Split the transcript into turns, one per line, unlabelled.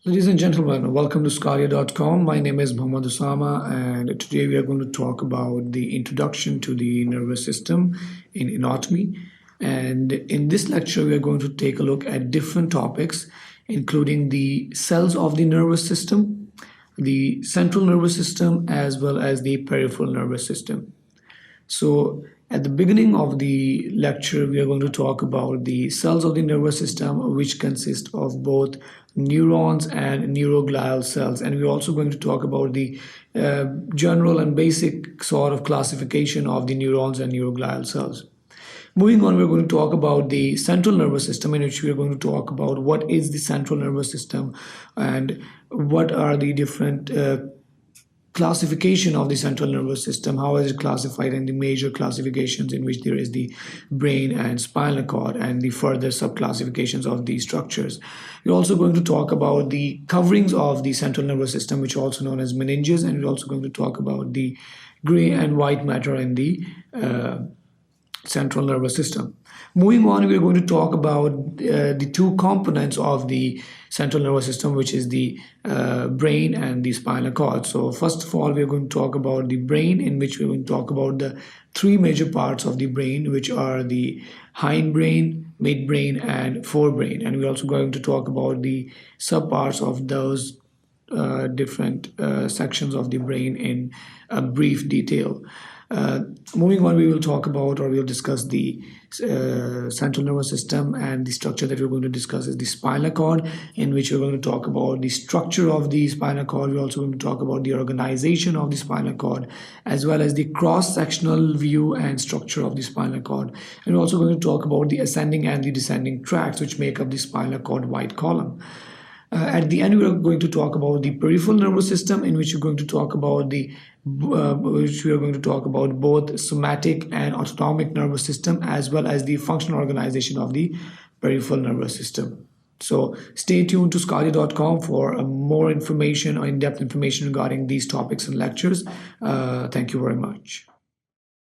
Ladies and gentlemen, welcome to sqadia.com. My name is Mohammad Osama, and today we are going to talk about the introduction to the nervous system in anatomy. And in this lecture, we are going to take a look at different topics, including the cells of the nervous system, the central nervous system, as well as the peripheral nervous system. So, at the beginning of the lecture, we are going to talk about the cells of the nervous system, which consist of both neurons and neuroglial cells. And we're also going to talk about the general and basic sort of classification of the neurons and neuroglial cells. Moving on, we're going to talk about the central nervous system, in which we are going to talk about what is the central nervous system and what are the different classification of the central nervous system, how is it classified, and the major classifications in which there is the brain and spinal cord and the further subclassifications of these structures. We're also going to talk about the coverings of the central nervous system, which are also known as meninges, and we're also going to talk about the gray and white matter in the central nervous system. Moving on, we're going to talk about the two components of the central nervous system, which is the brain and the spinal cord. So first of all, we're going to talk about the brain, in which we're going to talk about the three major parts of the brain, which are the hindbrain, midbrain, and forebrain. And we're also going to talk about the subparts of those different sections of the brain in a brief detail. Moving on, we will talk about, or we'll discuss the central nervous system, and the structure that we're going to discuss is the spinal cord, in which we're going to talk about the structure of the spinal cord. We're also going to talk about the organization of the spinal cord, as well as the cross-sectional view and structure of the spinal cord. And we're also going to talk about the ascending and the descending tracts, which make up the spinal cord white column. At the end, we are going to talk about the peripheral nervous system, in which we're going to talk about both somatic and autonomic nervous system, as well as the functional organization of the peripheral nervous system. So stay tuned to sqadia.com for more information or in-depth information regarding these topics and lectures. Thank you very much.